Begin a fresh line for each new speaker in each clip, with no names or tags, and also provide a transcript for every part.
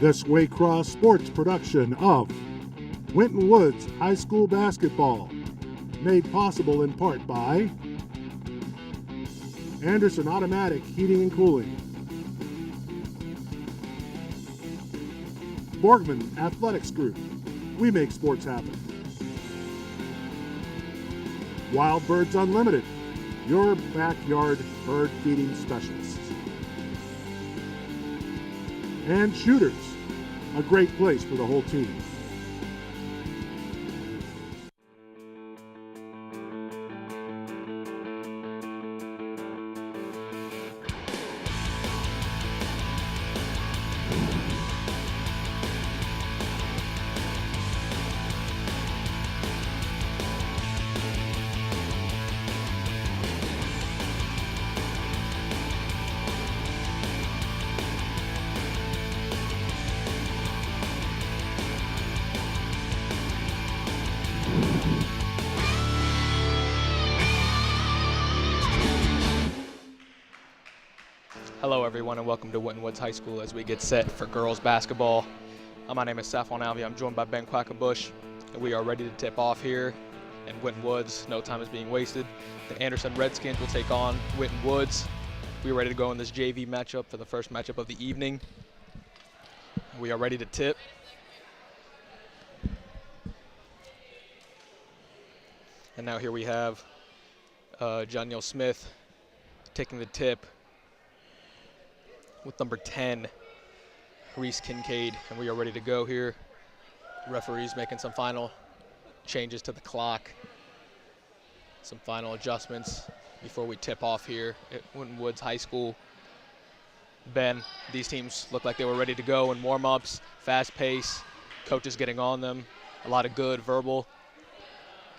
This Waycross Sports production of Winton Woods High School Basketball, made possible in part by Anderson Automatic Heating and Cooling, Borgman Athletics Group, we make sports happen, Wild Birds Unlimited, your backyard bird feeding specialists, and Shooters, a great place for the whole team.
Hello everyone and welcome to Winton Woods High School as we get set for girls basketball. My name is Saffron Alvey. I'm joined by Ben Quackenbush, and we are ready to tip off here in Winton Woods. No time is being wasted. The Anderson Redskins will take on Winton Woods. We are ready to go in this JV matchup for the first matchup of the evening. We are ready to tip. And now here we have John Neal Smith taking the tip with number 10, Reese Kincaid, and we are ready to go here. Referees making some final changes to the clock, some final adjustments before we tip off here at Winton Woods High School. Ben, these teams look like they were ready to go in warm-ups, fast pace, coaches getting on them, a lot of good verbal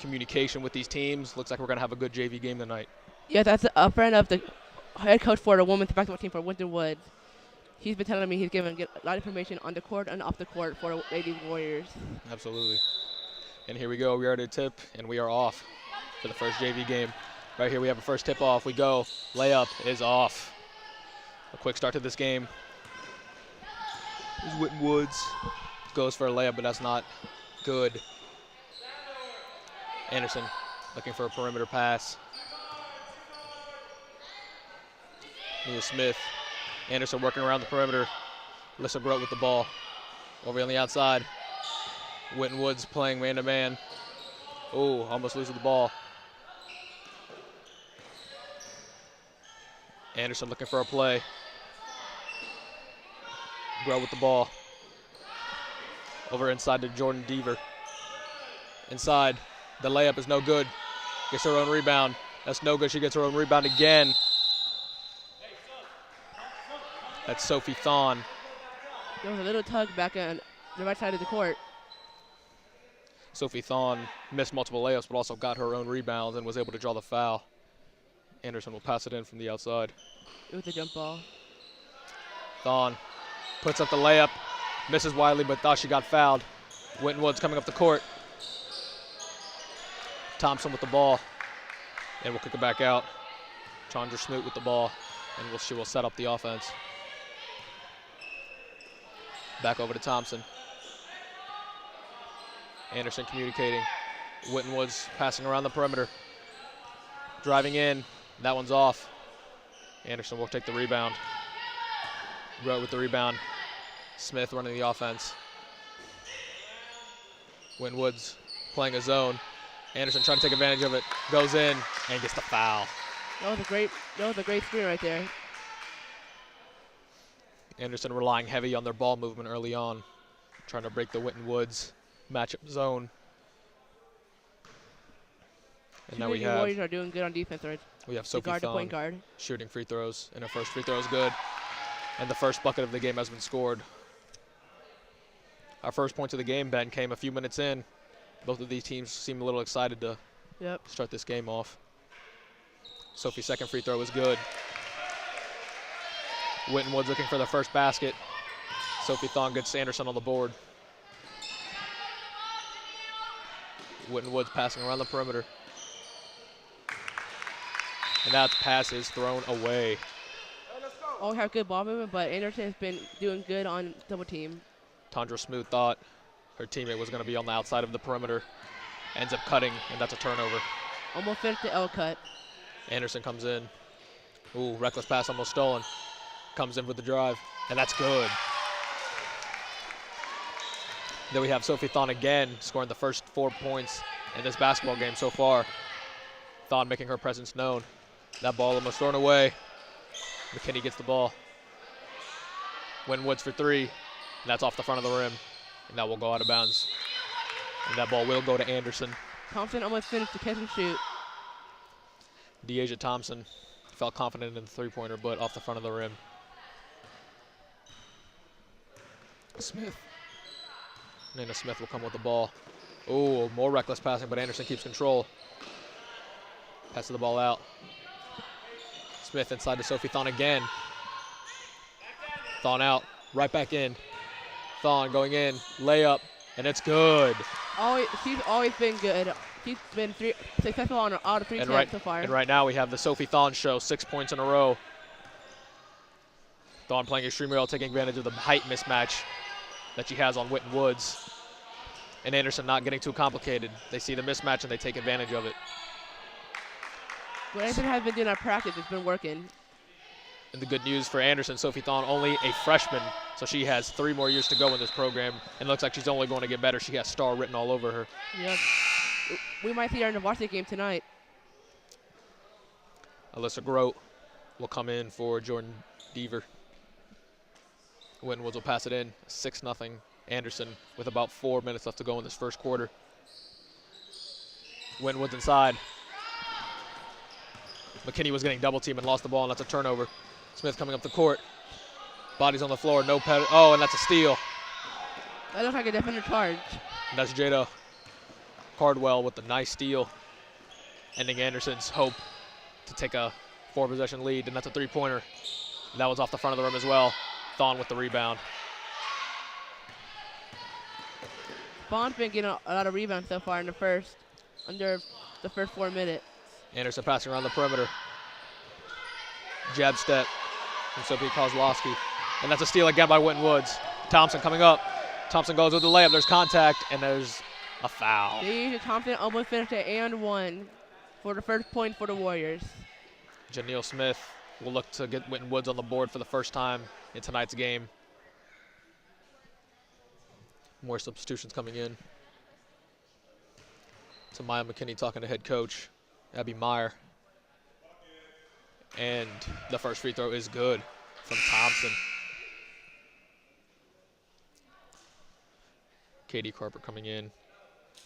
communication with these teams. Looks like we're gonna have a good JV game tonight.
Yeah, that's a friend of the head coach for the women's basketball team for Winton Woods. He's been telling me he's giving a lot of information on the court and off the court for the Lady Warriors.
Absolutely. And here we go. We are at a tip, and we are off for the first JV game. Right here we have a first tip off. We go. Layup is off. A quick start to this game. Here's Winton Woods. Goes for a layup, but that's not good. Anderson looking for a perimeter pass. Neal Smith. Anderson working around the perimeter. Alyssa Grote with the ball. Over on the outside. Winton Woods playing man-to-man. Oh, almost losing the ball. Anderson looking for a play. Grote with the ball. Over inside to Jordan Deaver. Inside. The layup is no good. Gets her own rebound. That's no good. She gets her own rebound again. That's Sophie Thon.
There was a little tug back on the right side of the court.
Sophie Thon missed multiple layups, but also got her own rebounds and was able to draw the foul. Anderson will pass it in from the outside.
It was a jump ball.
Thon puts up the layup, misses widely, but thought she got fouled. Winton Woods coming up the court. Thompson with the ball, and we'll kick it back out. Chandra Smoot with the ball, and she will set up the offense. Back over to Thompson. Anderson communicating. Winton Woods passing around the perimeter. Driving in. That one's off. Anderson will take the rebound. Grote with the rebound. Smith running the offense. Winton Woods playing a zone. Anderson trying to take advantage of it. Goes in and gets the foul.
That was a great screen right there.
Anderson relying heavy on their ball movement early on, trying to break the Winton Woods matchup zone. And now we have
Warriors are doing good on defense, right?
We have Sophie
the point
Thon
guard.
shooting free throws, and her first free throw is good. And the first bucket of the game has been scored. Our first point of the game, Ben, came a few minutes in. Both of these teams seem a little excited to start this game off. Sophie's second free throw is good. Winton Woods looking for the first basket. Sophie Thon gets Anderson on the board. Winton Woods passing around the perimeter. And that pass is thrown away.
All have good ball movement, but Anderson has been doing good on double team.
Tondra Smoot thought her teammate was going to be on the outside of the perimeter. Ends up cutting, and that's a turnover.
Almost finished the L cut.
Anderson comes in. Ooh, reckless pass almost stolen. Comes in with the drive, and that's good. Then we have Sophie Thon again scoring the first 4 points in this basketball game so far. Thon making her presence known. That ball almost thrown away. McKinney gets the ball. Winton Woods for 3, and that's off the front of the rim. And that will go out of bounds. And that ball will go to Anderson.
Thompson almost finished the catch and shoot.
Deasia Thompson felt confident in the three-pointer, but off the front of the rim. Smith. Nana Smith will come with the ball. Oh, more reckless passing, but Anderson keeps control. Passes the ball out. Smith inside to Sophie Thon again. Thon out, right back in. Thon going in, layup, and it's good.
She's always been good. She's been successful on all the 3 attempts so far.
And right now we have the Sophie Thon show, 6 points in a row. Thon playing extremely well, taking advantage of the height mismatch that she has on Winton Woods. And Anderson not getting too complicated. They see the mismatch and they take advantage of it.
What Anderson has been doing at practice, it's been working.
And the good news for Anderson, Sophie Thon only a freshman, so she has 3 more years to go in this program, and it looks like she's only going to get better. She has star written all over her.
Yep. We might see her in the varsity game tonight.
Alyssa Grote will come in for Jordan Deaver. Winton Woods will pass it in, 6-0 Anderson with about 4 minutes left to go in this first quarter. Winton Woods inside. McKinney was getting double teamed and lost the ball, and that's a turnover. Smith coming up the court. Bodies on the floor, no pedal. Oh, and that's a steal.
That looks like a defender charge.
And that's Jada Cardwell with the nice steal, ending Anderson's hope to take a 4-possession lead, and that's a 3-pointer. That was off the front of the rim as well. Thon with the rebound.
Vaughn's been getting a lot of rebounds so far in the first 4 minutes.
Anderson passing around the perimeter. Jab step from Sophie Kozlowski. And that's a steal again by Winton Woods. Thompson coming up. Thompson goes with the layup. There's contact, and there's a foul.
Deasia Thompson almost finished at &1 for the first point for the Warriors.
Janelle Smith will look to get Winton Woods on the board for the first time in tonight's game. More substitutions coming in. To Maya McKinney talking to head coach Abby Meyer. And the first free throw is good from Thompson. Katie Carper coming in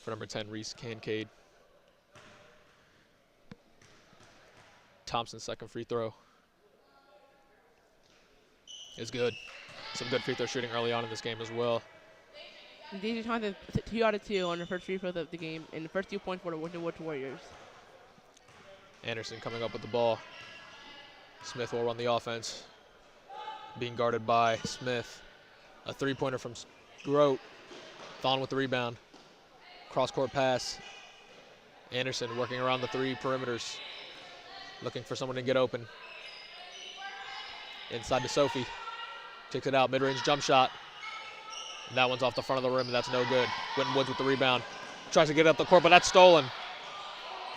for number 10, Reese Kincaid. Thompson's second free throw is good. Some good free throw shooting early on in this game as well.
Deasia Thompson 2 out of 2 on the first free throws of the game, and the first 2 points for the Winton Woods Warriors.
Anderson coming up with the ball. Smith will run the offense. Being guarded by Smith. A 3-pointer from Grote. Thon with the rebound. Cross-court pass. Anderson working around the 3 perimeters. Looking for someone to get open. Inside to Sophie. Takes it out, mid-range jump shot. And that one's off the front of the rim, and that's no good. Winton Woods with the rebound. Tries to get up the court, but that's stolen.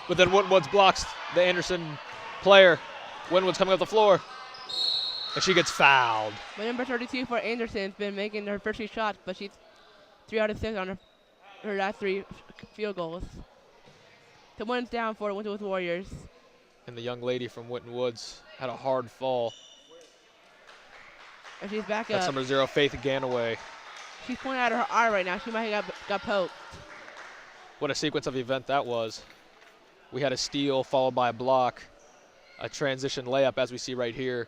But then Winton Woods blocks the Anderson player. Winton Woods coming up the floor. And she gets fouled.
My number 32 for Anderson's been making her first 3 shots, but she's 3 out of 6 on her last 3 field goals. The one's down for the Winton Woods Warriors.
And the young lady from Winton Woods had a hard fall.
And she's back
That's
up.
number 0, Faith Ganaway.
She's pointing out her eye right now. She might have got poked.
What a sequence of event that was. We had a steal followed by a block, a transition layup as we see right here.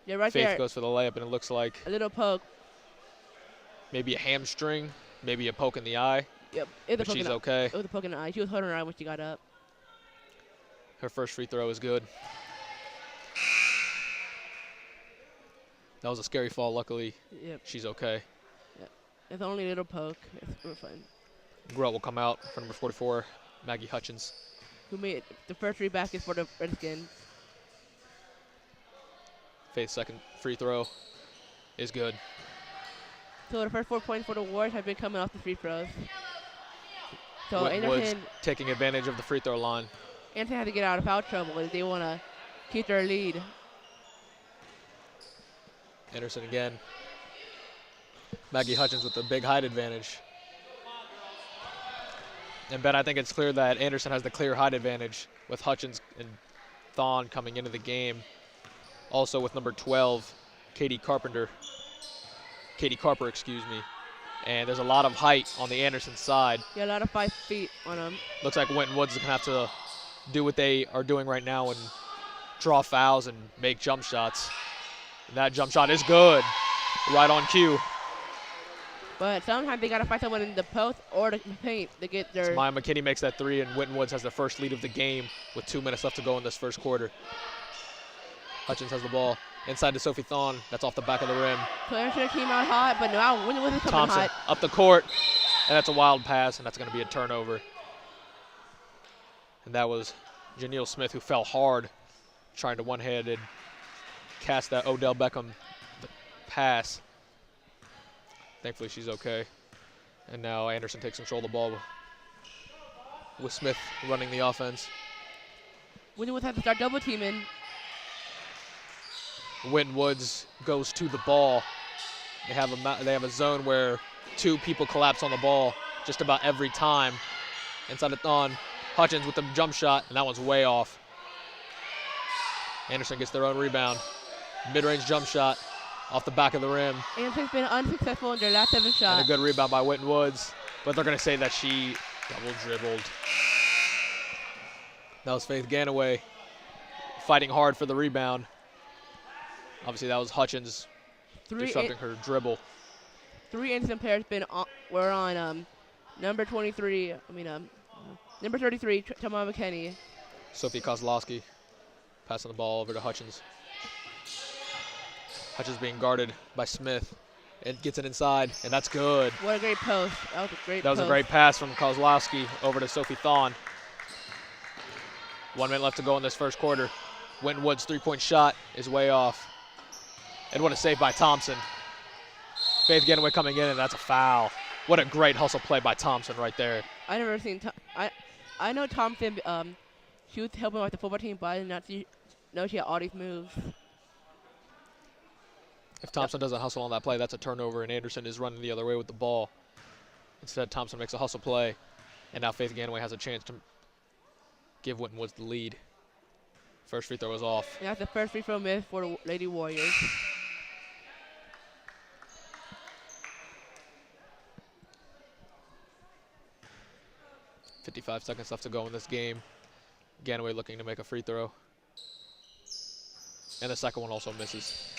Yeah, right
Faith
there.
goes for the layup, and it looks like
A little poke.
maybe a hamstring, maybe a poke in the eye.
Yep. It was
But
a poke
she's
in the-
okay.
It was a poke in the eye. She was holding her eye when she got up.
Her first free throw is good. That was a scary fall. Luckily,
Yep.
she's okay.
It's only a little poke. We're fine.
Grote will come out for number 44, Maggie Hutchins.
Who made the first 3 baskets for the Redskins.
Faith's second free throw is good.
So the first 4 points for the Warriors have been coming off the free throws. So
Winton Woods
Anderson
taking advantage of the free throw line.
had to get out of foul trouble if they want to keep their lead.
Anderson again. Maggie Hutchins with the big height advantage. And Ben, I think it's clear that Anderson has the clear height advantage with Hutchins and Thon coming into the game. Also with number 12, Katie Carper, excuse me. And there's a lot of height on the Anderson side.
Yeah, a lot of 5 feet on them.
Looks like Winton Woods is going to have to do what they are doing right now and draw fouls and make jump shots. And that jump shot is good, right on cue.
But sometimes they got to find someone in the post or the paint to get their...
So Maya McKinney makes that 3, and Winton Woods has the first lead of the game with 2 minutes left to go in this first quarter. Hutchins has the ball inside to Sophie Thon. That's off the back of the rim.
Anderson came out hot, but now Winton Woods is coming
Thompson
hot.
up the court, and that's a wild pass, and that's going to be a turnover. And that was Janelle Smith, who fell hard, trying to one-handed cast that Odell Beckham pass. Thankfully, she's okay. And now Anderson takes control of the ball with Smith running the offense.
Winton Woods has to start double teaming.
Winton Woods goes to the ball. They have a zone where 2 people collapse on the ball just about every time. Inside of Thon, Hutchins with the jump shot, and that one's way off. Anderson gets their own rebound. Mid-range jump shot off the back of the rim.
Anderson's been unsuccessful in their last 7 shots.
And a good rebound by Winton Woods, but they're going to say that she double dribbled. That was Faith Ganaway fighting hard for the rebound. Obviously, that was Hutchins disrupting her dribble.
3 Anderson players were on number 33. Number 33, Tamara McKinney.
Sophie Kozlowski passing the ball over to Hutchins. Hutchins being guarded by Smith. It gets it inside, and that's good.
What a great post. That was a great
That was a great pass from Kozlowski over to Sophie Thon. 1 minute left to go in this first quarter. Winton Woods' 3-point shot is way off. And what a save by Thompson. Faith Ganaway coming in, and that's a foul. What a great hustle play by Thompson right there.
I never seen I know Thompson. She was helping with the football team, but I did not know she had all these moves.
If Thompson doesn't hustle on that play, that's a turnover, and Anderson is running the other way with the ball. Instead, Thompson makes a hustle play, and now Faith Ganaway has a chance to give Winton Woods the lead. First free throw is off.
And that's the first free throw miss for the Lady Warriors.
.55 seconds left to go in this game. Ganaway looking to make a free throw. And the second one also misses.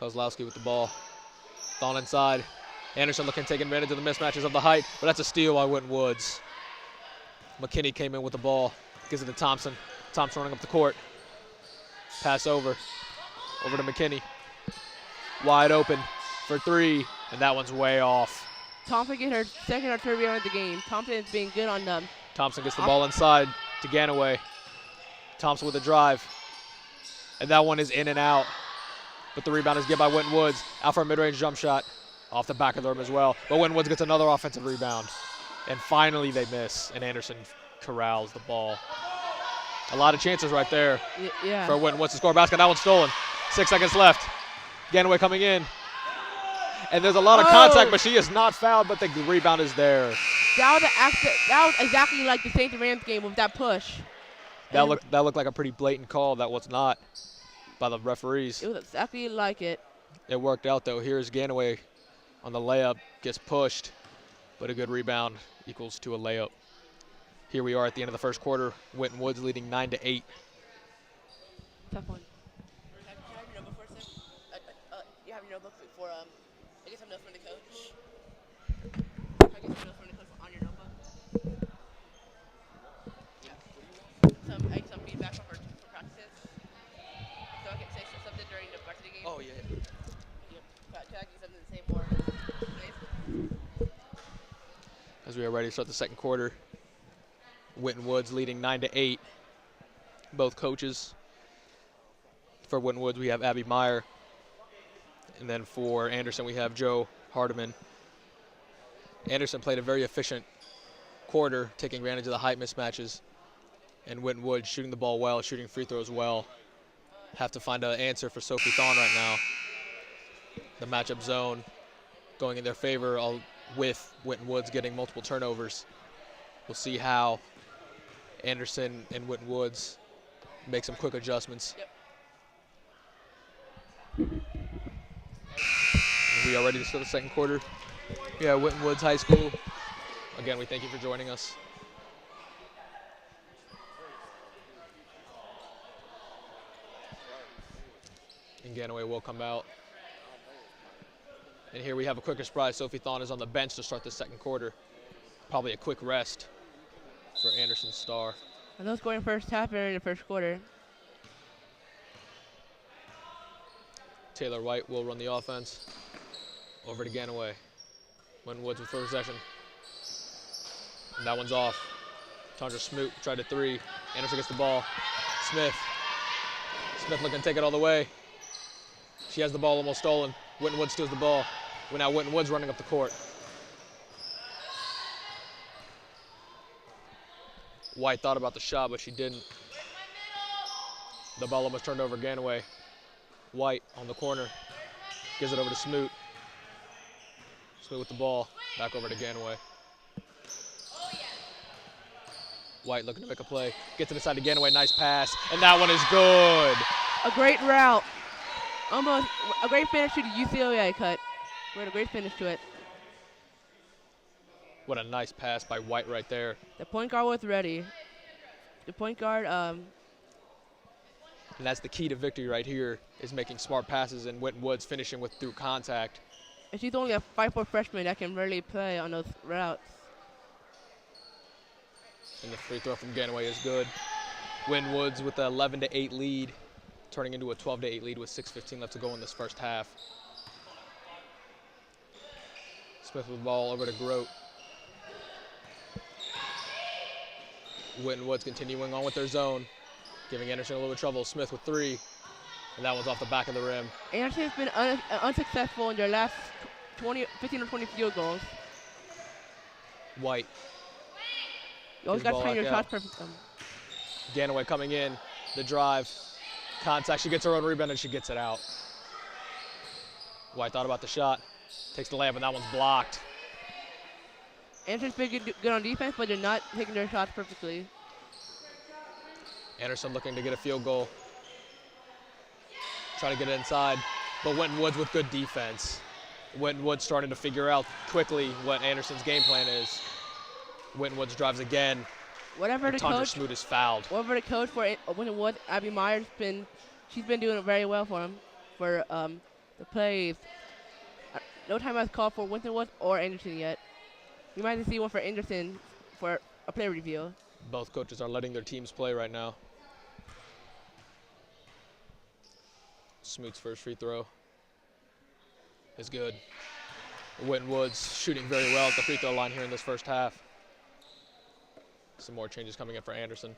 Kozlowski with the ball. Thon inside. Anderson looking to take advantage of the mismatches of the height, but that's a steal by Winton Woods. McKinney came in with the ball. Gives it to Thompson. Thompson running up the court. Pass over. Over to McKinney. Wide open for 3, and that one's way off.
Thompson gets her second or third rebound of the game. Thompson is being good on them.
Thompson gets the ball inside to Ganaway. Thompson with a drive. And that one is in and out. But the rebound is given by Winton Woods. Out for a mid-range jump shot. Off the back of the rim as well. But Winton Woods gets another offensive rebound. And finally they miss. And Anderson corrals the ball. A lot of chances right there for Winton Woods to score a basket. That one's stolen. 6 seconds left. Ganaway coming in. And there's a lot of contact, but she is not fouled, but the rebound is there.
That was exactly like the Saints Rams game with that push.
That looked like a pretty blatant call. That was not by the referees.
It was exactly like it.
It worked out, though. Here's Ganaway on the layup, gets pushed, but a good rebound equals to a layup. Here we are at the end of the first quarter. Winton Woods leading 9-8.
Tough one. Can I have your notebook for a sec? You have your notebook for, I get some notes from the coach. Can I get some notes from the coach on your notebook? Yeah. Some feedback from practices. So I can say something during the varsity game.
Oh, yeah.
Can I get something to say for
As we are ready to start the second quarter, Winton Woods leading 9-8. Both coaches For Winton Woods, we have Abby Meyer. And then for Anderson, we have Joe Hardiman. Anderson played a very efficient quarter, taking advantage of the height mismatches. And Winton Woods shooting the ball well, shooting free throws well. Have to find an answer for Sophie Thon right now. The matchup zone going in their favor, with Winton Woods getting multiple turnovers. We'll see how Anderson and Winton Woods make some quick adjustments.
Yep.
We are ready to start the second quarter. Yeah, Winton Woods High School. Again, we thank you for joining us. And Ganaway will come out. And here we have a quicker surprise. Sophie Thon is on the bench to start the second quarter. Probably a quick rest for Anderson's star.
And those scoring first half during the first quarter.
Taylor White will run the offense. Over to Ganaway. Winton Woods with first possession. And that one's off. Tundra Smoot tried a three. Anderson gets the ball. Smith looking to take it all the way. She has the ball almost stolen. Winton Woods steals the ball. Now Winton Woods running up the court. White thought about the shot, but she didn't. The ball almost turned over Ganaway. White on the corner. Gives it over to Smoot. Smoot with the ball. Back over to Ganaway. White looking to make a play. Gets to the side to Ganaway. Nice pass. And that one is good.
A great route. Almost a great finish to the UCLA cut. We had a great finish to it.
What a nice pass by White right there.
The point guard was ready. The point guard,
And that's the key to victory right here, is making smart passes, and Winton Woods finishing with through contact.
and she's only a 5'4" freshman that can really play on those routes.
And the free throw from Ganaway is good. Winton Woods with an 11-8 lead, turning into a 12-8 lead with 6:15 left to go in this first half. Smith with the ball over to Grote. Winton Woods continuing on with their zone, giving Anderson a little bit of trouble. Smith with three, and that one's off the back of the rim.
Anderson's been unsuccessful in their last 15 or 20 field goals.
White.
You always got to time your shots perfectly.
Ganaway coming in, the drive, contact. She gets her own rebound and she gets it out. White thought about the shot, takes the layup, and that one's blocked.
Anderson's been good on defense, but they're not taking their shots perfectly.
Anderson looking to get a field goal. Trying to get it inside, but Winton Woods with good defense. Winton Woods starting to figure out quickly what Anderson's game plan is. Winton Woods drives again.
Whatever the
Tundra
coach,
Smoot is fouled.
whatever the coach for Winton Woods, Abby Meyer's she's been doing it very well for him, for the plays. No time has called for Winton Woods or Anderson yet. We might see one for Anderson for a play review.
Both coaches are letting their teams play right now. Smoot's first free throw is good. Winton Woods shooting very well at the free throw line here in this first half. Some more changes coming in for Anderson.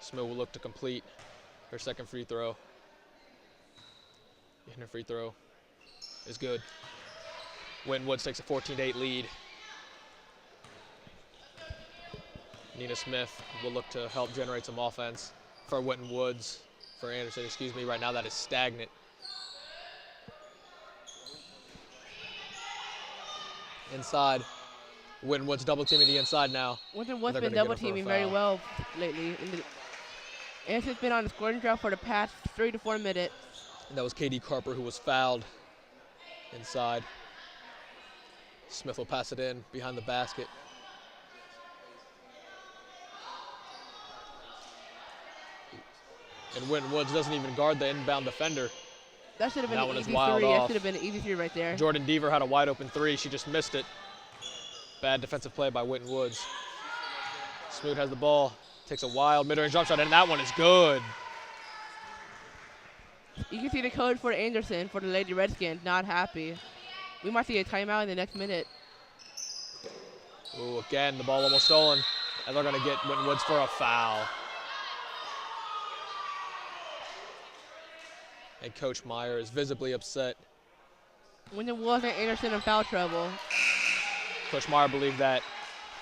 Smoot will look to complete her second free throw. And her free throw is good. Winton Woods takes a 14-8 lead. Nina Smith will look to help generate some offense for Winton Woods, for Anderson, excuse me. Right now that is stagnant. Inside. Winton Woods double teaming the inside now.
Winton Woods
They're
been
gonna get
double
him for a
teaming
foul.
very well lately. Anderson's been on the scoring drought for the past 3 to 4 minutes.
And that was Katie Carper who was fouled inside. Smith will pass it in behind the basket. And Winton Woods doesn't even guard the inbound defender.
That should have been
That
an
one is
easy
wild
three. That
off.
should have been an easy three right there.
Jordan Deaver had a wide open three. She just missed it. Bad defensive play by Winton Woods. Smoot has the ball, takes a wild mid-range jump shot, and that one is good.
You can see the coach for Anderson, for the Lady Redskins, not happy. We might see a timeout in the next minute.
Ooh, again, the ball almost stolen. And they're going to get Winton Woods for a foul. And Coach Meyer is visibly upset.
Winton Woods and Anderson in foul trouble.
Coach Meyer believed that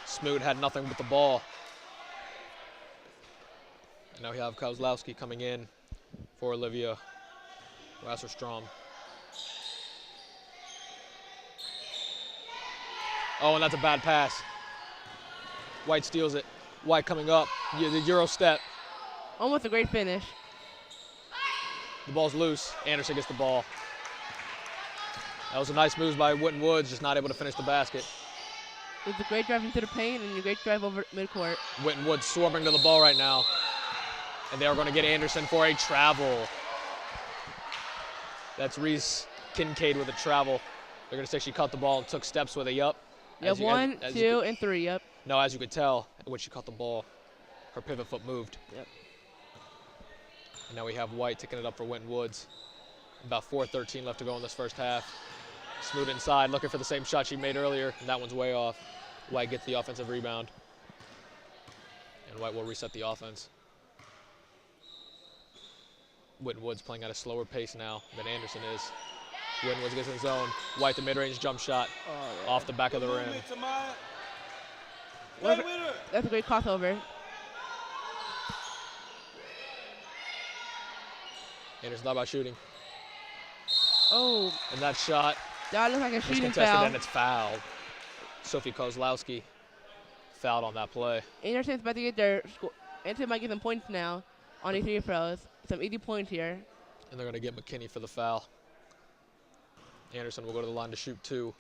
Smoot had nothing but the ball. And now we have Kozlowski coming in for Olivia Wasserstrom. Oh, and that's a bad pass. White steals it. White coming up. The Euro step.
Almost a great finish.
The ball's loose. Anderson gets the ball. That was a nice move by Winton Woods, just not able to finish the basket.
It was a great drive into the paint and a great drive over midcourt.
Winton Woods swarming to the ball right now. And they are going to get Anderson for a travel. That's Reese Kincaid with a travel. They're going to say she caught the ball and took steps with a yup.
Yep, 1, 2, and 3, yep.
No, as you could tell, when she caught the ball, her pivot foot moved.
Yep.
And now we have White ticking it up for Winton Woods. About 4:13 left to go in this first half. Smoot inside, looking for the same shot she made earlier, and that one's way off. White gets the offensive rebound. And White will reset the offense. Winton Woods playing at a slower pace now than Anderson is. Winton Woods gets in zone. White, the mid-range jump shot off the back of the rim.
That's a great crossover.
Anderson's not about shooting.
Oh.
And that shot
That looks like a
is
shooting
contested
foul.
and it's fouled. Sophie Kozlowski fouled on that play.
Anderson's about to get their score. Anderson might get some points now on these free throws. Some easy points here.
And they're going to get McKinney for the foul. Anderson will go to the line to shoot 2.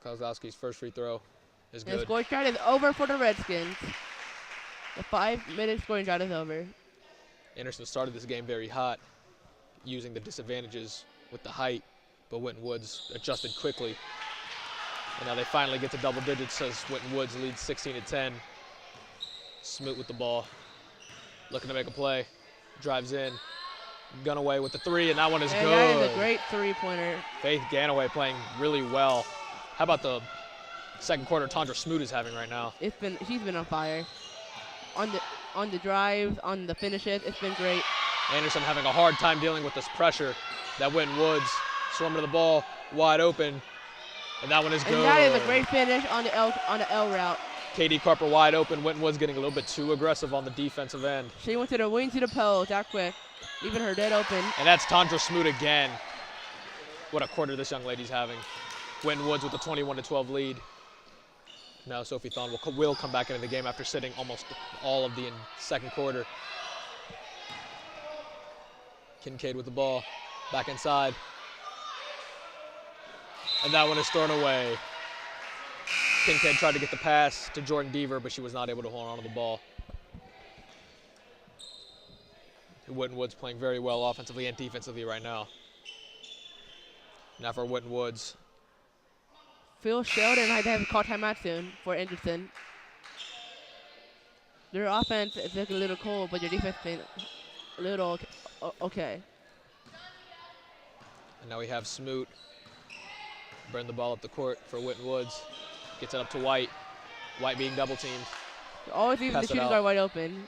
Kozlowski's first free throw is
And the
good.
scoring drought is over for the Redskins. The 5-minute scoring drought is over.
Anderson started this game very hot, using the disadvantages with the height, but Winton Woods adjusted quickly. And now they finally get to double digits as Winton Woods leads 16-10. Smoot with the ball, looking to make a play, drives in, Gunaway with the 3, and that one is
And
good.
that is a great three-pointer.
Faith Ganaway playing really well. How about the second quarter Tondra Smoot is having right now?
She's been on fire. On the drives, on the finishes, it's been great.
Anderson having a hard time dealing with this pressure. That Winton Woods swarming to the ball, wide open, and that one is good.
And that is a great finish on the L route.
KD Carper wide open. Winton Woods getting a little bit too aggressive on the defensive end.
She went to the wing to the post that quick, leaving her dead open.
And that's Tondra Smoot again. What a quarter this young lady's having. Winton Woods with a 21-12 lead. Now Sophie Thon will come back into the game after sitting almost all of the second quarter. Kincaid with the ball, back inside. And that one is thrown away. Kincaid tried to get the pass to Jordan Deaver, but she was not able to hold on to the ball. Winton Woods playing very well offensively and defensively right now. Now for Winton Woods.
Phil Sheldon had to have a call timeout soon for Anderson. Their offense is looking a little cold, but their defense has been a little okay.
And now we have Smoot burn the ball up the court for Winton Woods. Gets it up to White. White being double teamed.
Always leaving the
Pass it
shooting
out.
guard wide open.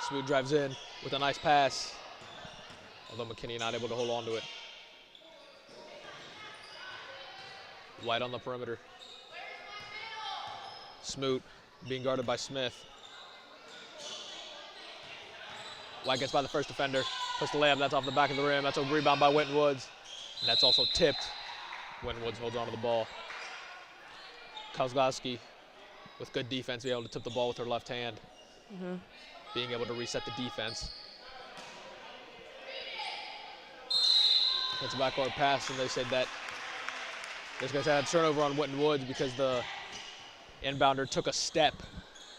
Smoot drives in with a nice pass, although McKinney not able to hold on to it. White on the perimeter. Smoot being guarded by Smith. White gets by the first defender, puts the layup, that's off the back of the rim. That's a rebound by Winton Woods, and that's also tipped. Winton Woods holds on to the ball. Kozlowski with good defense, being able to tip the ball with her left hand. Being able to reset the defense. It's a backcourt pass, and they said that there's going to have a turnover on Winton Woods because the inbounder took a step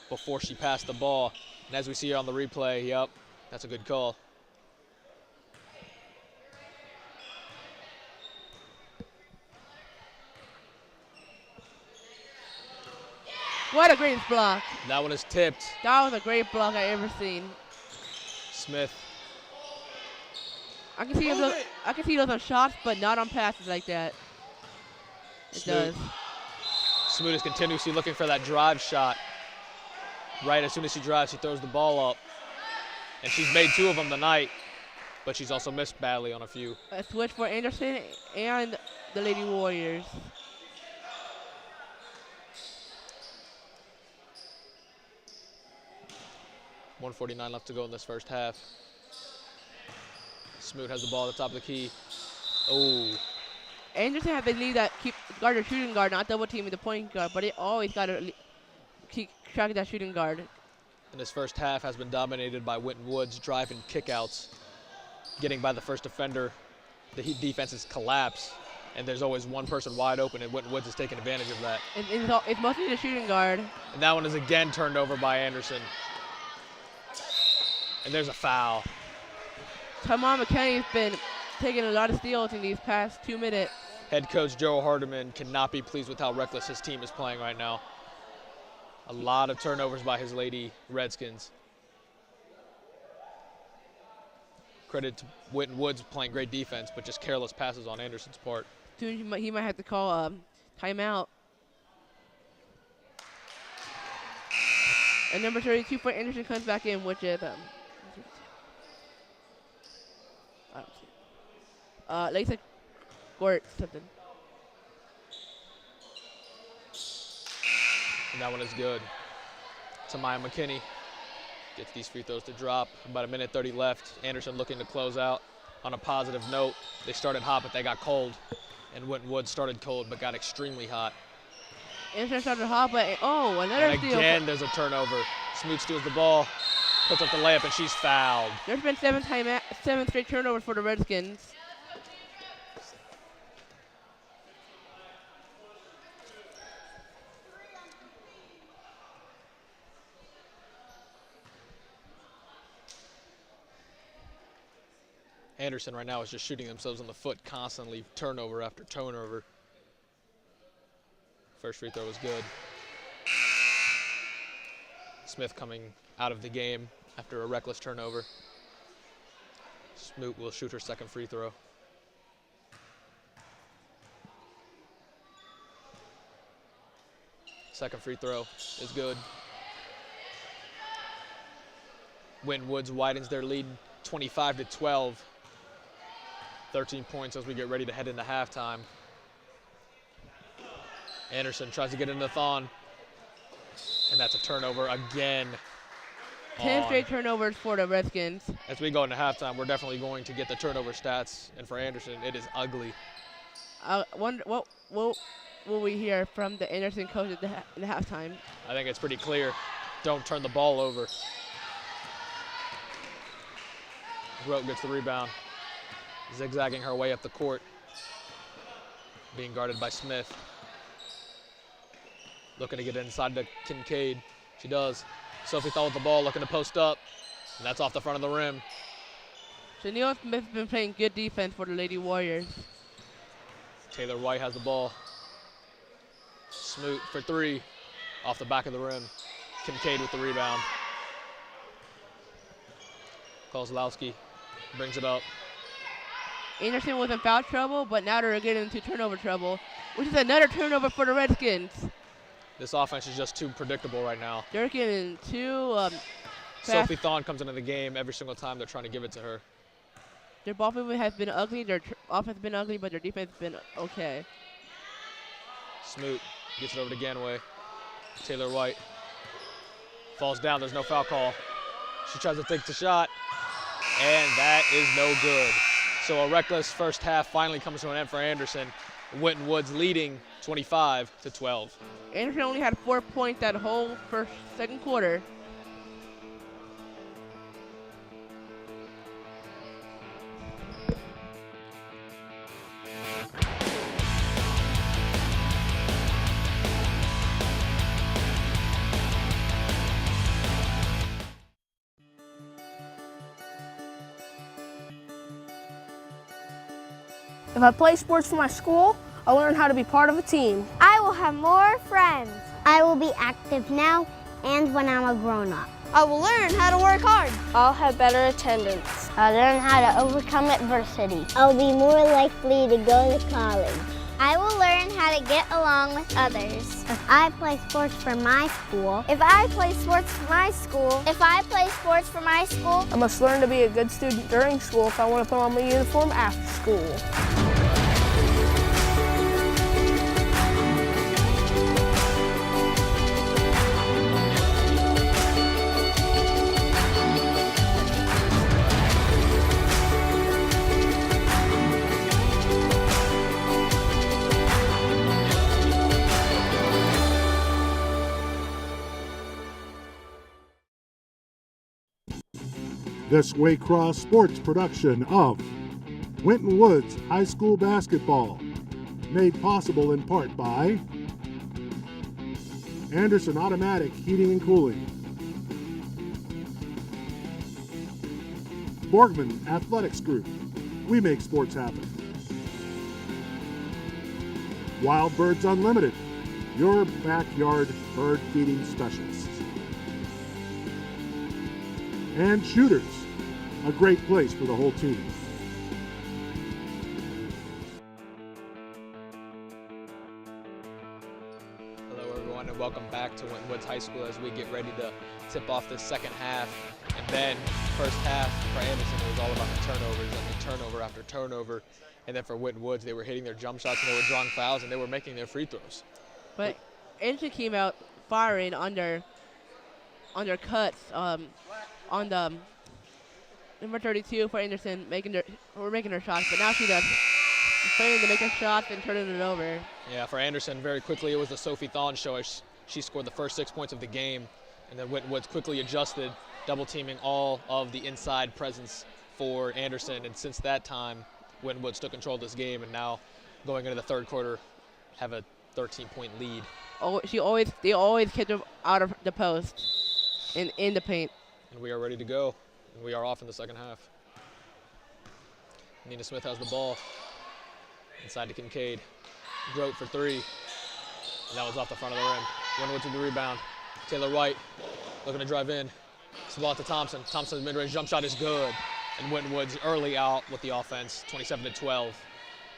before she passed the ball. And as we see here on the replay, yep, that's a good call.
What a great block.
That one is tipped.
That was a great block I ever seen.
Smith.
I can see those on shots, but not on passes like that. It does.
Smoot is continuously looking for that drive shot. Right as soon as she drives, she throws the ball up. And she's made 2 of them tonight, but she's also missed badly on a few.
A switch for Anderson and the Lady Warriors.
.149 left to go in this first half. Smoot has the ball at the top of the key. Oh.
Anderson has to leave that, guard her shooting guard, not double teaming the point guard, but it always got to keep track of that shooting guard.
And this first half has been dominated by Winton Woods driving kickouts, getting by the first defender. The Heat defenses collapse, and there's always one person wide open, and Winton Woods is taking advantage of that.
It's mostly the shooting guard.
And that one is again turned over by Anderson. And there's a foul.
Tamar McKinney's been taking a lot of steals in these past 2 minutes.
Head coach Joe Hardiman cannot be pleased with how reckless his team is playing right now. A lot of turnovers by his Lady Redskins. Credit to Winton Woods playing great defense, but just careless passes on Anderson's part.
Soon he might have to call timeout. And number 32 for Anderson comes back in, which is Lisa Gort something.
And that one is good. Tamaya McKinney gets these free throws to drop. About 1:30 left. Anderson looking to close out on a positive note. They started hot, but they got cold. And Winton Woods started cold, but got extremely hot.
Anderson started hot, but another steal.
Again, there's a turnover. Smoot steals the ball, puts up the layup, and she's fouled.
There's been 7 straight turnovers for the Redskins.
Anderson right now is just shooting themselves in the foot constantly, turnover after turnover. First free throw was good. Smith coming out of the game after a reckless turnover. Smoot will shoot her second free throw. Second free throw is good. Winton Woods widens their lead 25-12. 13 points as we get ready to head into halftime. Anderson tries to get into Thon, and that's a turnover again.
10 straight turnovers for the Redskins.
As we go into halftime, we're definitely going to get the turnover stats, and for Anderson, it is ugly.
I wonder what will we hear from the Anderson coach in the halftime.
I think it's pretty clear. Don't turn the ball over. Grote gets the rebound, zigzagging her way up the court, being guarded by Smith. Looking to get inside to Kincaid. She does. Sophie Thal with the ball, looking to post up, and that's off the front of the rim.
Chanel Smith's been playing good defense for the Lady Warriors.
Taylor White has the ball. Smoot for 3, off the back of the rim. Kincaid with the rebound. Kozlowski brings it up.
Anderson was in foul trouble, but now they're getting into turnover trouble, which is another turnover for the Redskins.
This offense is just too predictable right now.
They're getting too
Sophie Thon comes into the game every single time they're trying to give it to her.
Their ball movement has been ugly. Their offense has been ugly, but their defense has been okay.
Smoot gets it over to Ganaway. Taylor White falls down. There's no foul call. She tries to take the shot, and that is no good. So a reckless first half finally comes to an end for Anderson. Winton Woods leading 25-12.
Anderson only had 4 points that whole second quarter.
If I play sports for my school, I'll learn how to be part of a team.
I will have more friends. I will be active now and when I'm a grown-up.
I will learn how to work hard.
I'll have better attendance.
I'll learn how to overcome adversity. I'll be more likely to go to college. I will learn how to get along with others. If I play sports for my school. If I play sports for my school. If I play sports for my school.
I must learn to be a good student during school if I want to put on my uniform after school.
This Waycross Sports production of Winton Woods High School Basketball, made possible in part by Anderson Automatic Heating and Cooling, Borgman Athletics Group, we make sports happen, Wild Birds Unlimited, your backyard bird feeding specialists, and Shooters, a great place for the whole team.
Hello everyone and welcome back to Winton Woods High School as we get ready to tip off this second half. And then first half for Anderson, it was all about the turnovers and the turnover after turnover. And then for Winton Woods, they were hitting their jump shots and they were drawing fouls and they were making their free throws.
But Anderson came out firing under cuts on the number 32 for Anderson, making their shots, but now she does failing to make her shots and turning it over.
Yeah, for Anderson, very quickly it was the Sophie Thon show as she scored the first 6 points of the game, and then Winton Woods quickly adjusted, double teaming all of the inside presence for Anderson, and since that time, Winton Woods took control of this game, and now going into the third quarter, have a 13-point lead.
Oh, they always kept her out of the post and in the paint.
And we are ready to go. And we are off in the second half. Nina Smith has the ball. Inside to Kincaid. Grote for three. And that was off the front of the rim. Winton Woods with the rebound. Taylor White looking to drive in. It's the ball to Thompson. Thompson's mid-range jump shot is good. And Winton Woods early out with the offense, 27-12.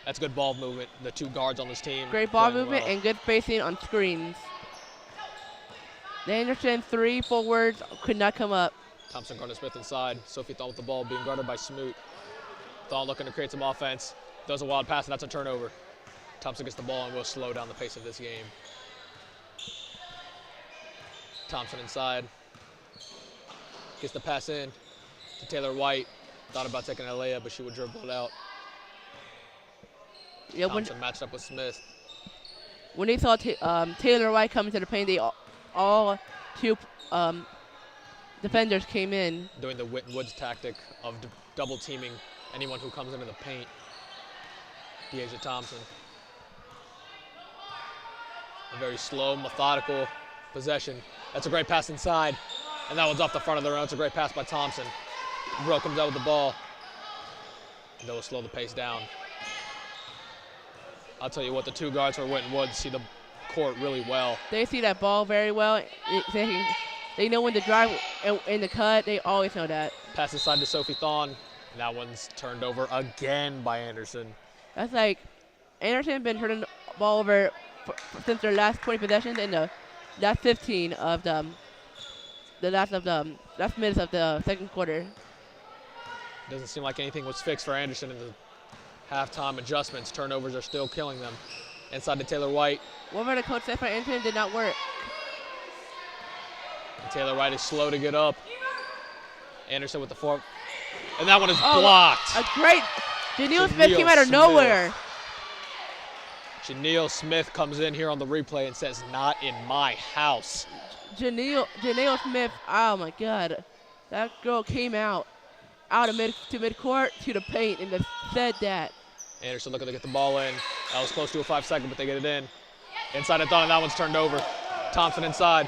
That's good ball movement. The two guards on this team.
Great ball
playing
movement
well.
and good spacing on screens. The Anderson three forwards could not come up.
Thompson, Gardner Smith inside. Sophie Thon with the ball being guarded by Smoot. Thon looking to create some offense. Does a wild pass and that's a turnover. Thompson gets the ball and will slow down the pace of this game. Thompson inside. Gets the pass in to Taylor White. Thought about taking a layup, but she would dribble it out.
Yeah,
Thompson matched up with Smith.
when they saw Taylor White come into the paint, they all two defenders came in.
Doing the Winton Woods tactic of double teaming anyone who comes into the paint. Deasia Thompson. A very slow, methodical possession. That's a great pass inside. And that one's off the front of the rim. That's a great pass by Thompson. Bro comes out with the ball. And they'll slow the pace down. I'll tell you what, the two guards for Winton Woods see the court really well.
They see that ball very well. They know when to drive in the cut. They always know that.
Pass inside to Sophie Thon. And that one's turned over again by Anderson.
That's like Anderson been turning the ball over since their last 20 possessions in the last 15 of the last minutes of the second quarter.
Doesn't seem like anything was fixed for Anderson in the halftime adjustments. Turnovers are still killing them. Inside to Taylor White.
Whatever the coach said for Anderson did not work.
And Taylor White is slow to get up. Anderson with the four. And that one is blocked.
A great Janelle Smith came out of nowhere.
Janelle Smith comes in here on the replay and says, "Not in my house."
Janelle Smith, oh my God. That girl came out of midcourt to the paint and just said that.
Anderson looking to get the ball in. That was close to a 5-second, but they get it in. Inside to Thon, and that one's turned over. Thompson inside.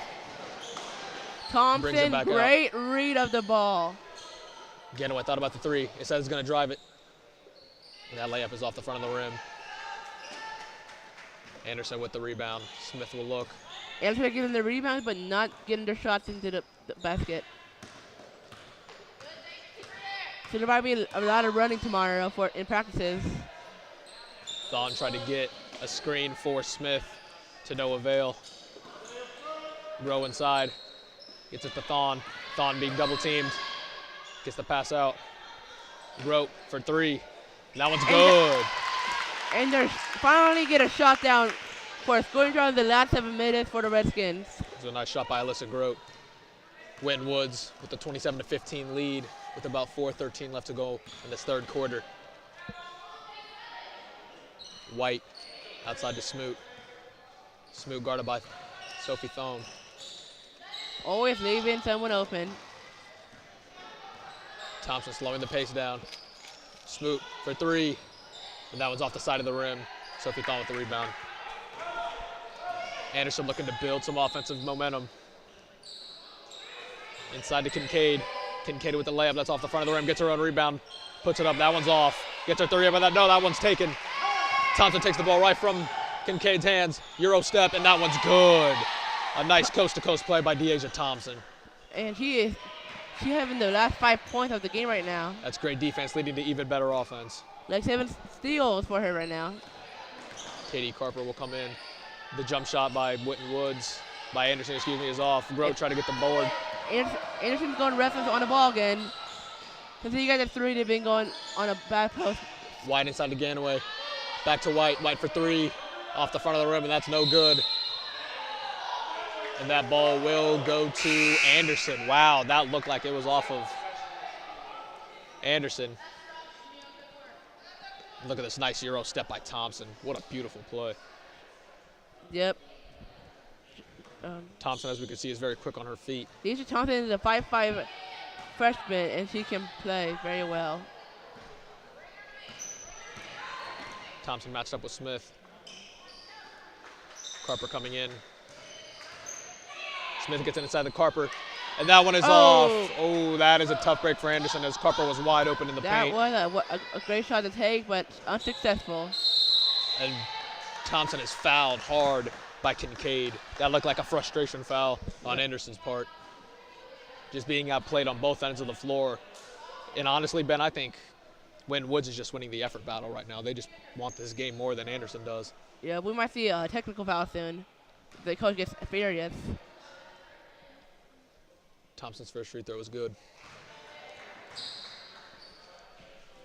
Thompson, great read of the ball.
Again, I thought about the three. It says it's going to drive it. And that layup is off the front of the rim. Anderson with the rebound. Smith will look.
Anderson getting the rebound, but not getting their shots into the basket. So there might be a lot of running tomorrow in practices.
Thon tried to get a screen for Smith to no avail. Rowe inside, gets it to Thon. Thon being double teamed, gets the pass out. Rowe for three. That one's good.
And they finally get a shot down for a scoring drive in the last 7 minutes for the Redskins.
It was a nice shot by Alyssa Grote. Winton Woods with the 27-15 lead with about 4:13 left to go in this third quarter. White outside to Smoot. Smoot guarded by Sophie Thome.
Always leaving someone open.
Thompson slowing the pace down. Smoot for three. And that one's off the side of the rim. Sophie Thome with the rebound. Anderson looking to build some offensive momentum. Inside to Kincaid. Kincaid with the layup. That's off the front of the rim. Gets her own rebound. Puts it up. That one's off. Gets her three. But no, that one's taken. Thompson takes the ball right from Kincaid's hands. Euro step, and that one's good. A nice coast-to-coast play by Deasia Thompson.
And she's having the last 5 points of the game right now.
That's great defense, leading to even better offense.
Like 7 steals for her right now.
Katie Carper will come in. The jump shot by Winton Woods, by Anderson, is off. Grote trying to get the board.
Anderson's going restless on the ball again. Because you guys have three, they've been going on a bad post.
White inside to Ganaway. Back to White. White for three. Off the front of the rim, and that's no good. And that ball will go to Anderson. Wow, that looked like it was off of Anderson. Look at this nice Euro step by Thompson. What a beautiful play.
Yep.
Thompson, as we can see, is very quick on her feet.
Deasia Thompson is a 5'5" freshman, and she can play very well.
Thompson matched up with Smith. Carper coming in. Smith gets inside the Carper, and that one is off. Oh, that is a tough break for Anderson as Carper was wide open in the paint.
That was a great shot to take, but unsuccessful.
And Thompson is fouled hard by Kincaid. That looked like a frustration foul on Anderson's part. Just being outplayed on both ends of the floor. And honestly, Ben, I think Winton Woods is just winning the effort battle right now. They just want this game more than Anderson does.
Yeah, we might see a technical foul soon. The coach gets furious.
Thompson's first free throw was good.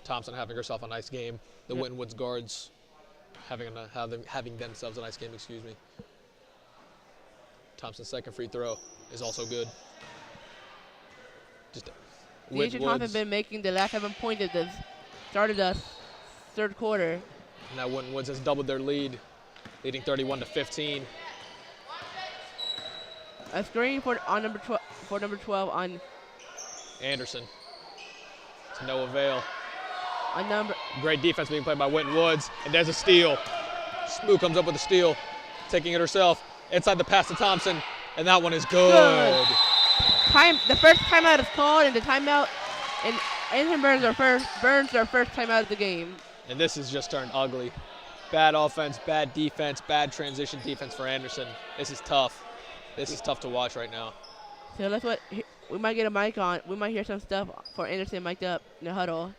Thompson having herself a nice game. The Winton Woods guards having themselves a nice game, excuse me. Thompson's second free throw is also good.
Deasia Thompson has been making the last 7 points at the start of the third quarter.
And now Winton Woods has doubled their lead, leading 31-15.
A screen for number 12 on
Anderson. To no avail.
On number.
Great defense being played by Winton Woods, and there's a steal. Smoo comes up with a steal, taking it herself. Inside the pass to Thompson, and that one is good.
The first timeout is called, and the timeout, and Anderson burns their first timeout of the game.
And this has just turned ugly. Bad offense, bad defense, bad transition defense for Anderson. This is tough. This is tough to watch right now.
So that's what we might get a mic on. We might hear some stuff for Anderson mic'd up in the huddle.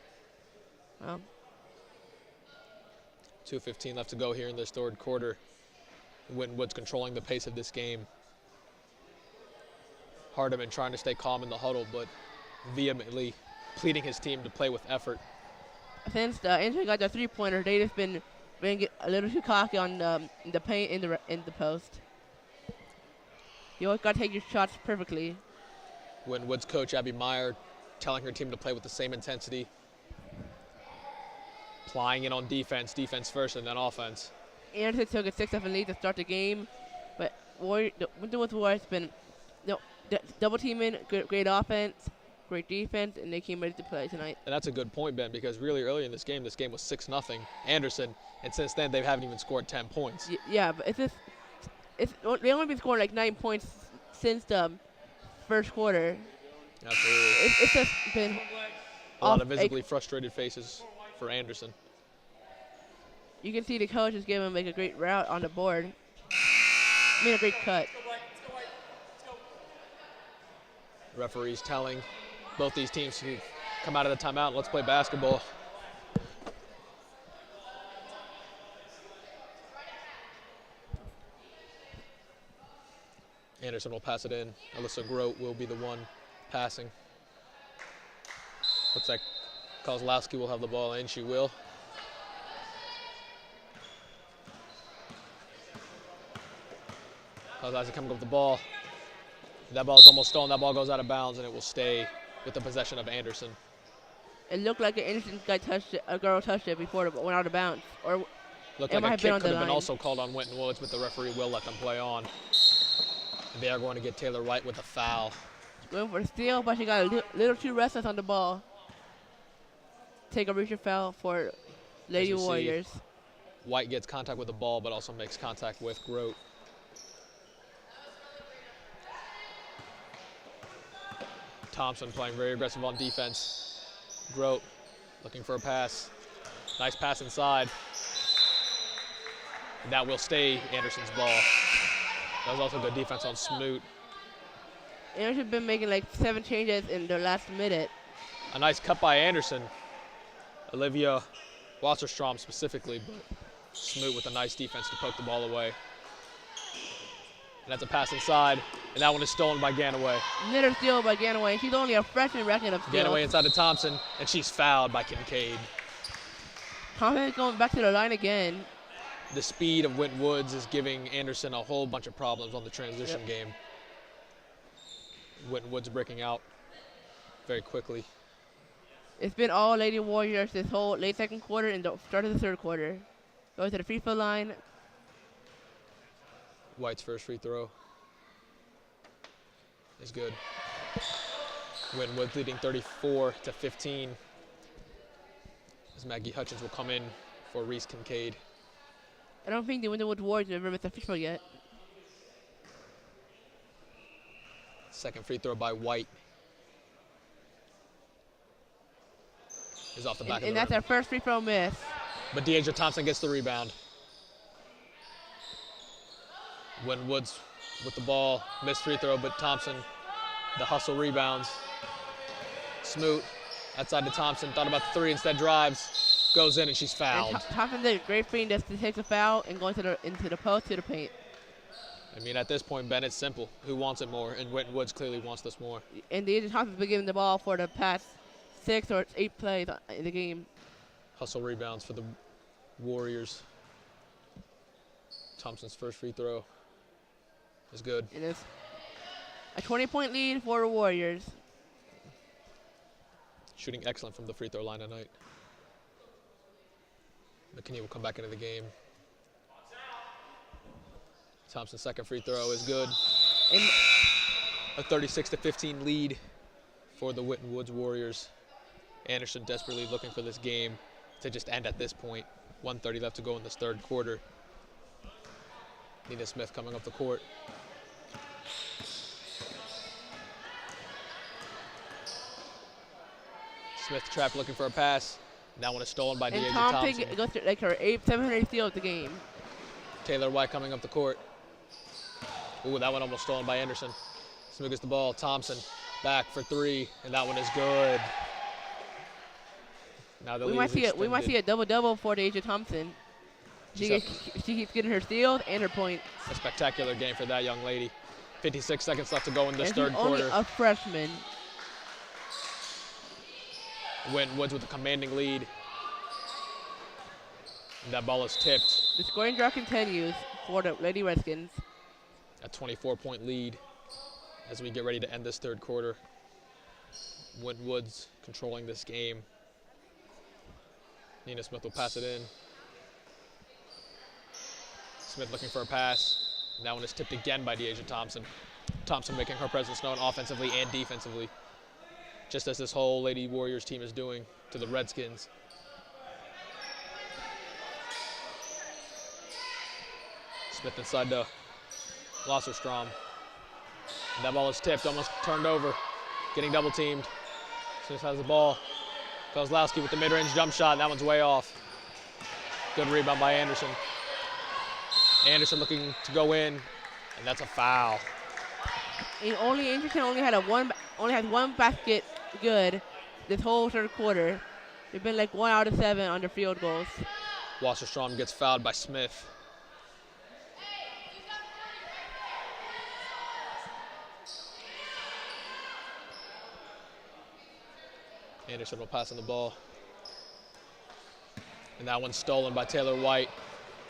2:15 left to go here in this third quarter. Winton Woods controlling the pace of this game. Hardiman trying to stay calm in the huddle, but vehemently pleading his team to play with effort.
Since Anderson got their three-pointer, they just been a little too cocky on the paint in the post. You always got to take your shots perfectly.
Winton Woods coach Abby Meyer telling her team to play with the same intensity. Applying it on defense first, and then offense.
Anderson took a 6-7 lead to start the game, but Winton Woods Warriors been double teaming, great offense, great defense, and they came ready to play tonight.
And that's a good point, Ben, because really early in this game was 6-0 Anderson, and since then they haven't even scored 10 points.
Yeah, but they only been scoring like 9 points since the first quarter.
Absolutely.
It's just been
a lot of visibly frustrated faces for Anderson.
You can see the coach is giving him like a great route on the board. I mean, a great cut.
Referees telling both these teams to come out of the timeout and let's play basketball. Anderson will pass it in. Alyssa Grote will be the one passing. Looks like Kozlowski will have the ball, and she will. Kozlowski coming up with the ball. That ball is almost stolen. That ball goes out of bounds, and it will stay with the possession of Anderson.
It looked like an Anderson guy touched it, a girl touched it before it went out of bounds. Or
Looked
it
like
might
a
have
kick
been on
could
the
have been
line.
also called on Winton Woods, but the referee will let them play on. They are going to get Taylor White with a foul.
Going for a steal, but she got a little too restless on the ball. Take a reach foul for Lady
you see,
Warriors.
White gets contact with the ball, but also makes contact with Grote. Thompson playing very aggressive on defense. Grote looking for a pass. Nice pass inside. And that will stay Anderson's ball. That was also good defense on Smoot.
Anderson's been making like 7 changes in the last minute.
A nice cut by Anderson. Olivia Wasserstrom specifically, but Smoot with a nice defense to poke the ball away. And that's a pass inside, and that one is stolen by Ganaway.
Another steal by Ganaway. She's only a freshman record of steals.
Ganaway inside to Thompson, and she's fouled by Kincaid.
Thompson going back to the line again.
The speed of Winton Woods is giving Anderson a whole bunch of problems on the transition game. Winton Woods breaking out very quickly.
It's been all Lady Warriors this whole late second quarter and the start of the third quarter. Goes to the free throw line.
White's first free throw is good. Winton Woods leading 34-15. As Maggie Hutchins will come in for Reese Kincaid.
I don't think the Winton Warriors have ever missed a free throw yet.
Second free throw by White is off the back of the
And that's
rim.
our first free throw miss.
But Deidre Thompson gets the rebound. Winton Woods with the ball, missed free throw, but Thompson, the hustle rebounds. Smoot outside to Thompson, thought about the three, instead drives, goes in, and she's fouled.
And Thompson did a great thing just to take the foul and go into the post to the paint.
I mean, at this point, Ben, it's simple. Who wants it more? And Winton Woods clearly wants this more.
And the Thompson's been giving the ball for the past 6 or 8 plays in the game.
Hustle rebounds for the Warriors. Thompson's first free throw is good.
And it's a 20-point lead for the Warriors.
Shooting excellent from the free throw line tonight. McKinney will come back into the game. Thompson's second free throw is good.
And
A 36-15 lead for the Winton Woods Warriors. Anderson desperately looking for this game to just end at this point. 1:30 left to go in this third quarter. Nina Smith coming up the court. Smith trapped looking for a pass. That one is stolen by
and
Deasia
Thompson
Thompson.
goes to like her 700 steal of the game.
Taylor White coming up the court. Ooh, that one almost stolen by Anderson. Smith gets the ball. Thompson back for three, and that one is good. Now the
We
lead
might
is
see we might see
extended.
a double-double for Deasia Thompson. She keeps getting her steals and her points.
A spectacular game for that young lady. 56 seconds left to go in this
And
third
she's only
quarter.
a freshman.
Winton Woods with a commanding lead. And that ball is tipped.
The scoring drought continues for the Lady Redskins.
A 24-point lead as we get ready to end this third quarter. Winton Woods controlling this game. Nina Smith will pass it in. Smith looking for a pass. And that one is tipped again by Deasia Thompson. Thompson making her presence known offensively and defensively, just as this whole Lady Warriors team is doing to the Redskins. Smith inside to Losserstrom. And that ball is tipped, almost turned over, getting double teamed. Smith has the ball. Kozlowski with the mid-range jump shot, and that one's way off. Good rebound by Anderson. Anderson looking to go in, and that's a foul.
And Anderson only had one basket good this whole third quarter. They've been like 1 out of 7 on their field goals.
Wasserstrom gets fouled by Smith. Anderson will pass on the ball. And that one's stolen by Taylor White.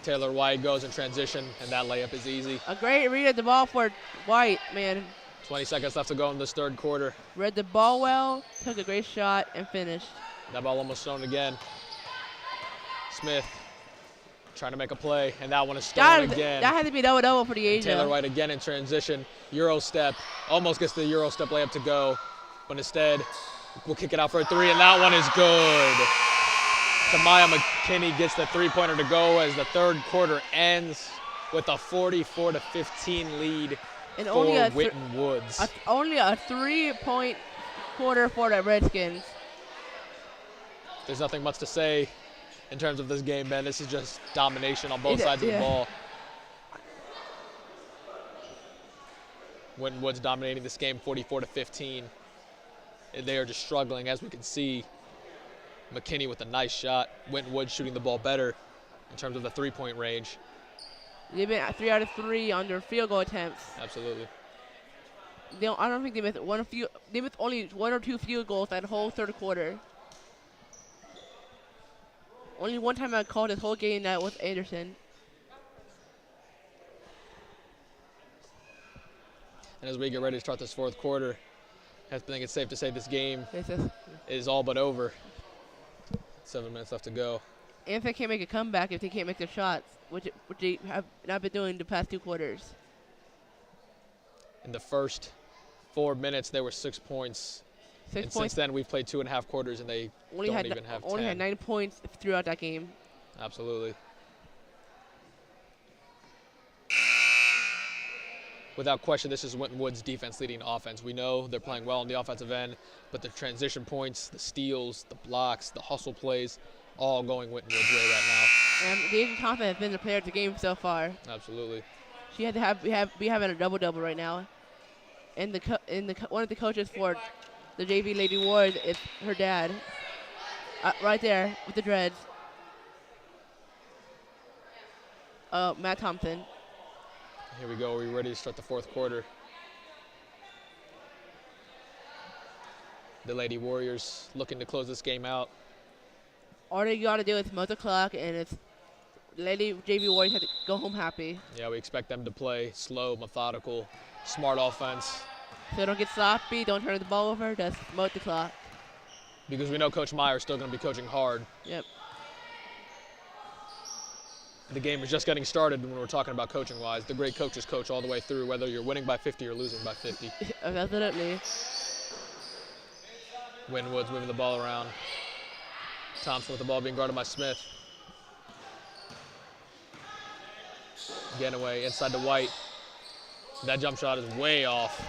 Taylor White goes in transition, and that layup is easy.
A great read of the ball for White, man.
20 seconds left to go in this third quarter.
Read the ball well, took a great shot, and finished.
That ball almost stolen again. Smith trying to make a play, and that one is stolen again.
That had to be double-double for the Asia.
Taylor White again in transition. Euro step. Almost gets the Euro step layup to go, but instead we'll kick it out for a three, and that one is good. Tamaya McKinney gets the three-pointer to go as the third quarter ends with a 44-15 lead
and
for
only
Winton Woods.
Only a 3-point quarter for the Redskins.
There's nothing much to say in terms of this game, man. This is just domination on both sides of the ball. Winton Woods dominating this game 44-15. And they are just struggling, as we can see. McKinney with a nice shot. Winton Woods shooting the ball better in terms of the three-point range.
They've been at 3 out of 3 on their field goal attempts.
Absolutely.
I don't think they missed they missed only 1 or 2 field goals that whole third quarter. Only one time I called this whole game that was Anderson.
And as we get ready to start this fourth quarter, I think it's safe to say this game is all but over. 7 minutes left to go.
And if they can't make a comeback, if they can't make their shots, which they have not been doing the past 2 quarters.
In the first 4 minutes, there were 6 points. Since then, we've played 2.5 quarters, and they don't even have 10.
Only had 9 points throughout that game.
Absolutely. Without question, this is Winton Woods' defense leading offense. We know they're playing well on the offensive end, but the transition points, the steals, the blocks, the hustle plays, all going Winton Woods' way right now.
And Daisy Thompson has been the player of the game so far.
Absolutely.
She had to be having a double-double right now. And one of the coaches for the JV Lady Ward is her dad. Right there with the dreads. Matt Thompson.
Here we go. We're ready to start the fourth quarter. The Lady Warriors looking to close this game out.
All they got to do is milk the clock, and it's Lady JV Warriors have to go home happy.
Yeah, we expect them to play slow, methodical, smart offense.
So don't get sloppy, don't turn the ball over, just milk the clock.
Because we know Coach Meyer is still going to be coaching hard.
Yep.
The game is just getting started when we're talking about coaching-wise. The great coaches coach all the way through, whether you're winning by 50 or losing by 50.
Absolutely.
Winton Woods moving the ball around. Thompson with the ball being guarded by Smith. Ganaway inside to White. That jump shot is way off.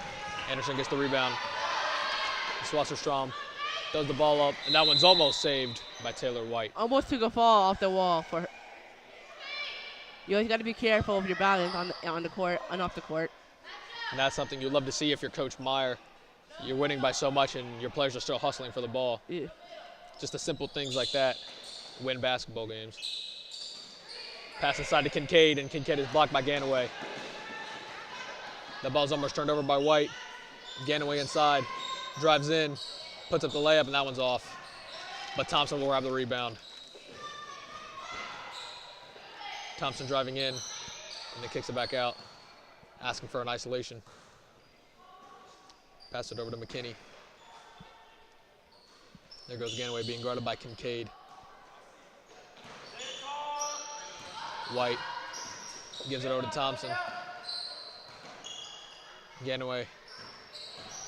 Anderson gets the rebound. Swasserstrom does the ball up, and that one's almost saved by Taylor White.
Almost took a fall off the wall for her. You always got to be careful of your balance on the court and off the court.
And that's something you'd love to see if you're Coach Meyer. You're winning by so much and your players are still hustling for the ball.
Yeah.
Just the simple things like that win basketball games. Pass inside to Kincaid, and Kincaid is blocked by Ganaway. The ball's almost turned over by White. Ganaway inside, drives in, puts up the layup, and that one's off. But Thompson will grab the rebound. Thompson driving in, and then kicks it back out, asking for an isolation. Pass it over to McKinney. There goes Ganaway being guarded by Kincaid. White gives it over to Thompson. Ganaway.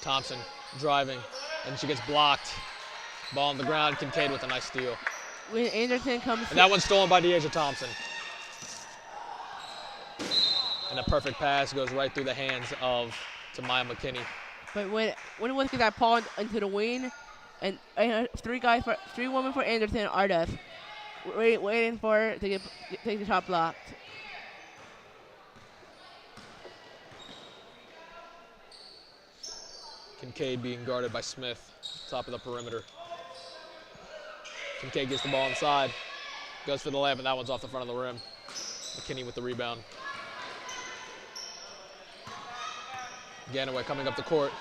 Thompson driving, and she gets blocked. Ball on the ground, Kincaid with a nice steal.
When Anderson comes,
and that one's stolen by Deasia Thompson. And a perfect pass goes right through the hands of Tamaya McKinney.
But when it was get that ball into the wing, and three women for Anderson are just waiting for her to take the shot blocked.
Kincaid being guarded by Smith, top of the perimeter. Kincaid gets the ball inside, goes for the layup, and that one's off the front of the rim. McKinney with the rebound. Ganaway coming up the court.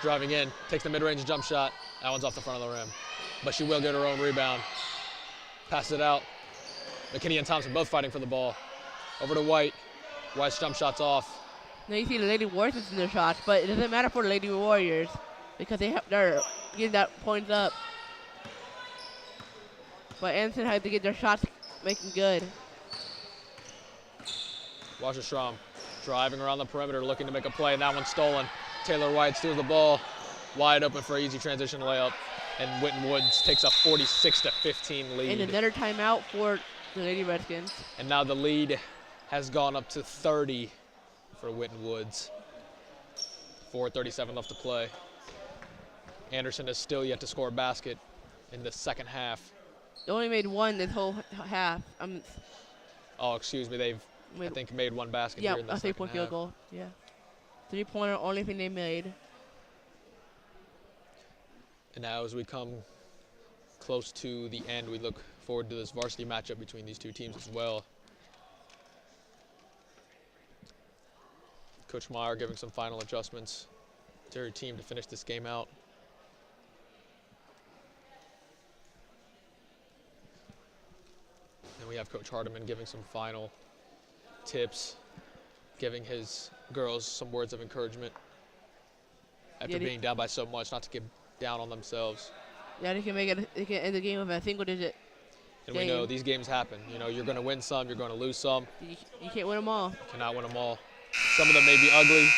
Driving in, takes the mid-range jump shot. That one's off the front of the rim. But she will get her own rebound. Passes it out. McKinney and Thompson both fighting for the ball. Over to White. White's jump shot's off.
Now you see the Lady Warriors in their shots, but it doesn't matter for the Lady Warriors because they're getting that points up. But Anderson has to get their shots making good.
Wasserstrom driving around the perimeter, looking to make a play, and that one's stolen. Taylor White steals the ball, wide open for an easy transition layup, and Winton Woods takes a 46-15 lead.
And another timeout for the Lady Redskins.
And now the lead has gone up to 30 for Winton Woods. 4:37 left to play. Anderson has still yet to score a basket in the second half.
They only made one this whole half.
Oh, excuse me, they've, I think, made one basket here in the
a
second
three-point
half.
field goal. Yeah. Three-pointer, only thing they made.
And now as we come close to the end, we look forward to this varsity matchup between these two teams as well. Coach Meyer giving some final adjustments to her team to finish this game out. And we have Coach Hardiman giving some final tips, giving his girls some words of encouragement after being down by so much, not to get down on themselves.
Yeah, they can end the game with a single-digit.
And we know these games happen. You know, you're going to win some, you're going to lose some.
You can't win them all.
Cannot win them all. Some of them may be ugly,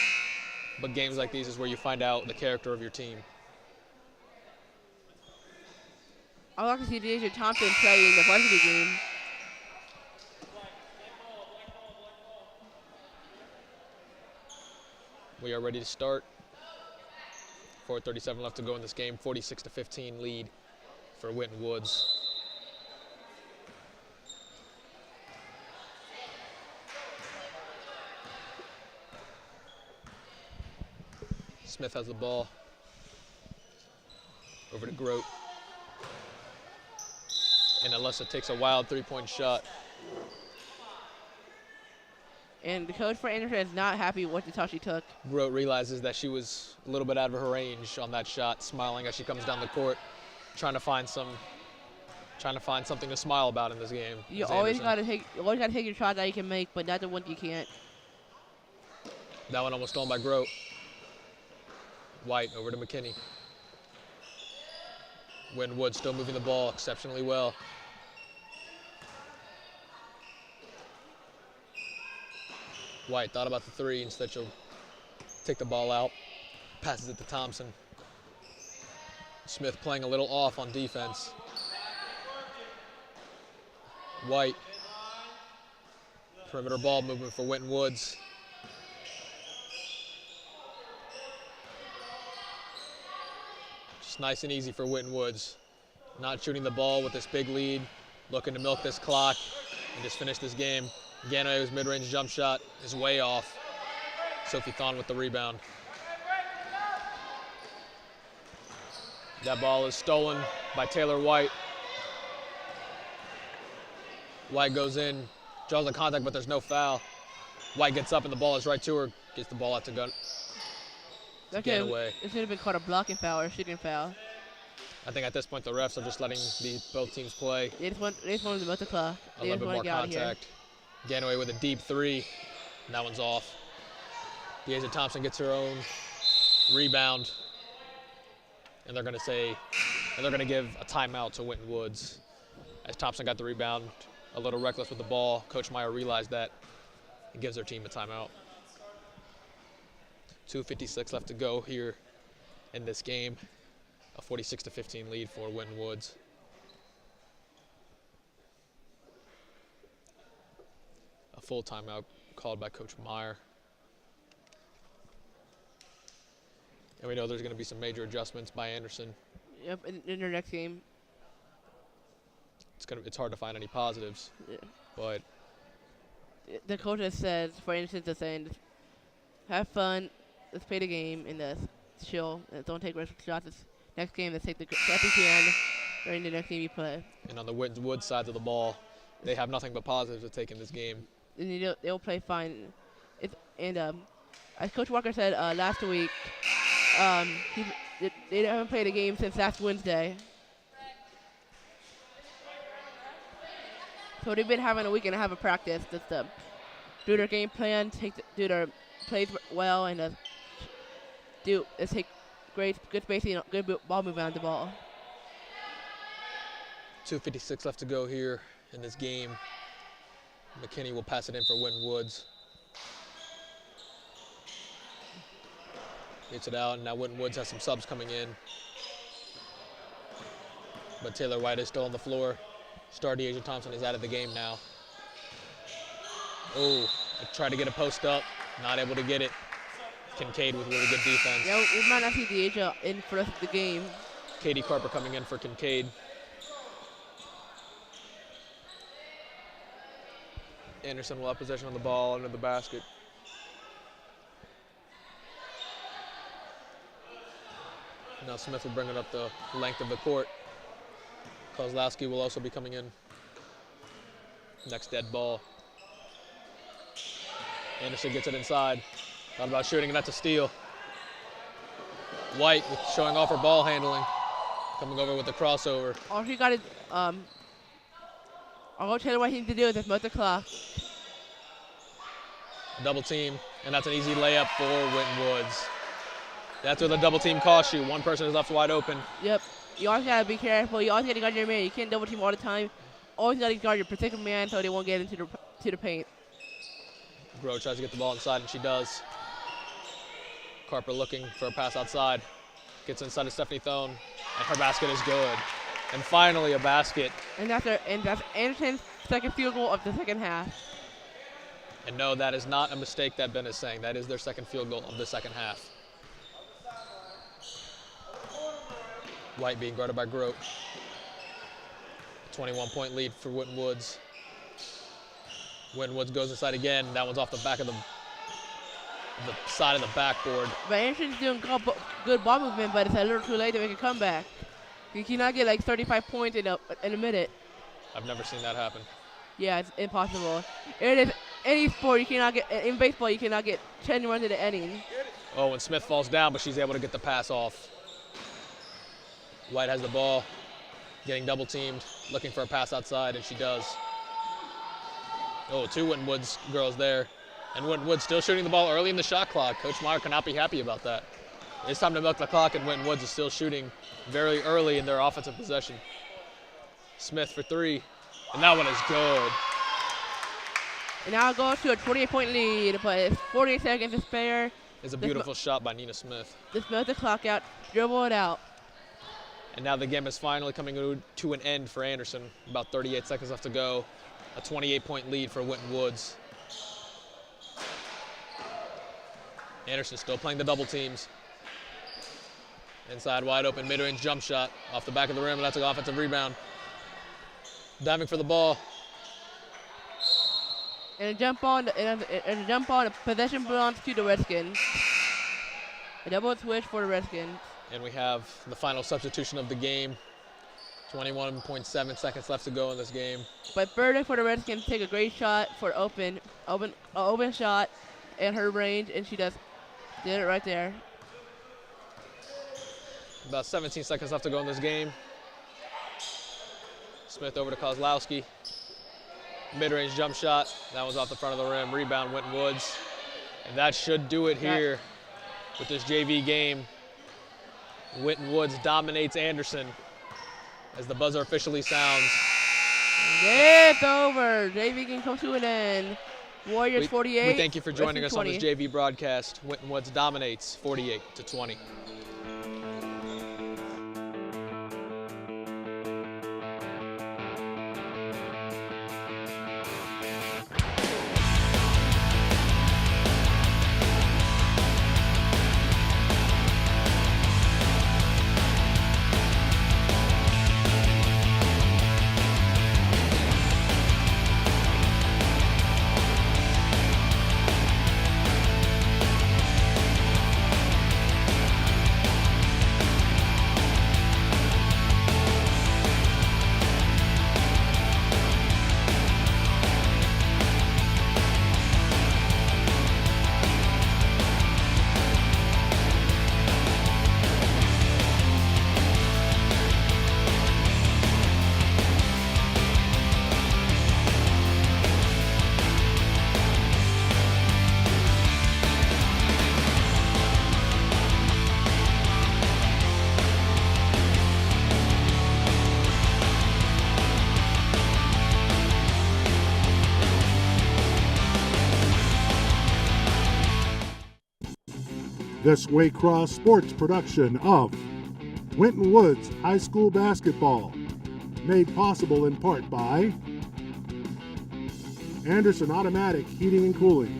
but games like these is where you find out the character of your team.
I would like to see Deja Thompson play in the varsity game.
We are ready to start. 4:37 left to go in this game. 46-15 lead for Winton Woods. Smith has the ball. Over to Grote. And Alyssa takes a wild three-point shot.
And the coach for Anderson is not happy with the shot she took.
Grote realizes that she was a little bit out of her range on that shot, smiling as she comes down the court, trying to find something to smile about in this game.
You always gotta take your shot that you can make, but not the one you can't.
That one almost stolen by Grote. White over to McKinney. Winton Woods still moving the ball exceptionally well. White thought about the three, instead she'll take the ball out, passes it to Thompson. Smith playing a little off on defense. White, perimeter ball movement for Winton Woods. Just nice and easy for Winton Woods. Not shooting the ball with this big lead, looking to milk this clock and just finish this game. Ganoe's mid-range jump shot is way off. Sophie Thon with the rebound. That ball is stolen by Taylor White. White goes in, draws the contact, but there's no foul. White gets up and the ball is right to her, gets the ball out to Ganoe.
It should have been called a blocking foul or a shooting foul.
I think at this point the refs are just letting both teams play.
They just want to milk the clock.
A little bit more contact. Ganoe with a deep three, and that one's off. Deja Thompson gets her own rebound, and they're going to give a timeout to Winton Woods. As Thompson got the rebound, a little reckless with the ball. Coach Meyer realized that and gives their team a timeout. 2:56 left to go here in this game. A 46-15 lead for Winton Woods. A full timeout called by Coach Meyer. And we know there's going to be some major adjustments by Anderson.
Yep, in their next game.
It's hard to find any positives.
Yeah.
But
the coach has said, for instance, to say, have fun, let's play the game, and let's chill, and don't take risky shots. Next game, let's take the best we can during the next game you play.
And on the Winton Woods side of the ball, they have nothing but positives to take in this game.
And they'll play fine. As Coach Walker said last week, They haven't played a game since last Wednesday. So they've been having a week and a half of practice just to do their game plan, do their plays well, and take good spacing, good ball movement on the ball.
2:56 left to go here in this game. McKinney will pass it in for Winton Woods. Gets it out, and now Winton Woods has some subs coming in. But Taylor White is still on the floor. Star Deja Thompson is out of the game now. Oh, tried to get a post up, not able to get it. Kincaid with really good defense.
Yeah, we might not see Deja in for the rest of the game.
Katie Carper coming in for Kincaid. Anderson will have possession on the ball under the basket. Now Smith will bring it up the length of the court. Kozlowski will also be coming in. Next dead ball. Anderson gets it inside. Thought about shooting, and that's a steal. White showing off her ball handling. Coming over with the crossover.
All she got is, all Taylor White needs to do is just milk the clock.
Double team, and that's an easy layup for Winton Woods. That's where the double team costs you. One person is left wide open.
Yep. You always gotta be careful. You always gotta guard your man. You can't double team all the time. Always gotta guard your particular man so they won't get into the paint.
Groh tries to get the ball inside, and she does. Carper looking for a pass outside. Gets inside of Stephanie Thone, and her basket is good. And finally a basket.
And that's Anderson's second field goal of the second half.
And no, that is not a mistake that Ben is saying. That is their second field goal of the second half. White being guarded by Grote. 21-point lead for Winton Woods. Winton Woods goes inside again. That one's off the back of the side of the backboard.
But Anderson's doing good ball movement, but it's a little too late to make a comeback. You cannot get like 35 points in a minute.
I've never seen that happen.
Yeah, it's impossible. It is any sport you cannot get. In baseball, you cannot get 10 runs in the inning.
Oh, and Smith falls down, but she's able to get the pass off. White has the ball, getting double teamed, looking for a pass outside, and she does. Oh, two Winton Woods girls there. And Winton Woods still shooting the ball early in the shot clock. Coach Meyer cannot be happy about that. It's time to milk the clock, and Winton Woods is still shooting very early in their offensive possession. Smith for three, and that one is good.
And now it goes to a 28-point lead, but it's 48 seconds to spare.
It's a beautiful shot by Nina Smith.
Just milk the clock out, dribble it out.
And now the game is finally coming to an end for Anderson. About 38 seconds left to go. A 28-point lead for Winton Woods. Anderson still playing the double teams. Inside wide open, mid-range jump shot off the back of the rim, and that's an offensive rebound. Diving for the ball.
And a jump on, a possession belongs to the Redskins. A double switch for the Redskins.
And we have the final substitution of the game. 21.7 seconds left to go in this game.
But Burdick for the Redskins take a great shot for open shot in her range, and she did it right there.
About 17 seconds left to go in this game. Smith over to Kozlowski. Mid-range jump shot. That was off the front of the rim. Rebound, Winton Woods. And that should do it here with this JV game. Winton Woods dominates Anderson as the buzzer officially sounds.
It's over. JV game comes to an end. Warriors 48.
We thank you for joining us on this JV broadcast. Winton Woods dominates 48-20.
This Waycross Sports production of Winton Woods High School Basketball, made possible in part by Anderson Automatic Heating and Cooling,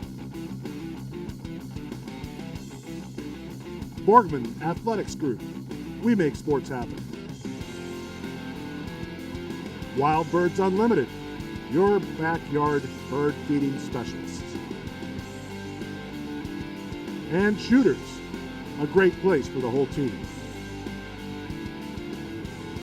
Borgman Athletics Group, we make sports happen. Wild Birds Unlimited, your backyard bird feeding specialists. And Shooters, a great place for the whole team.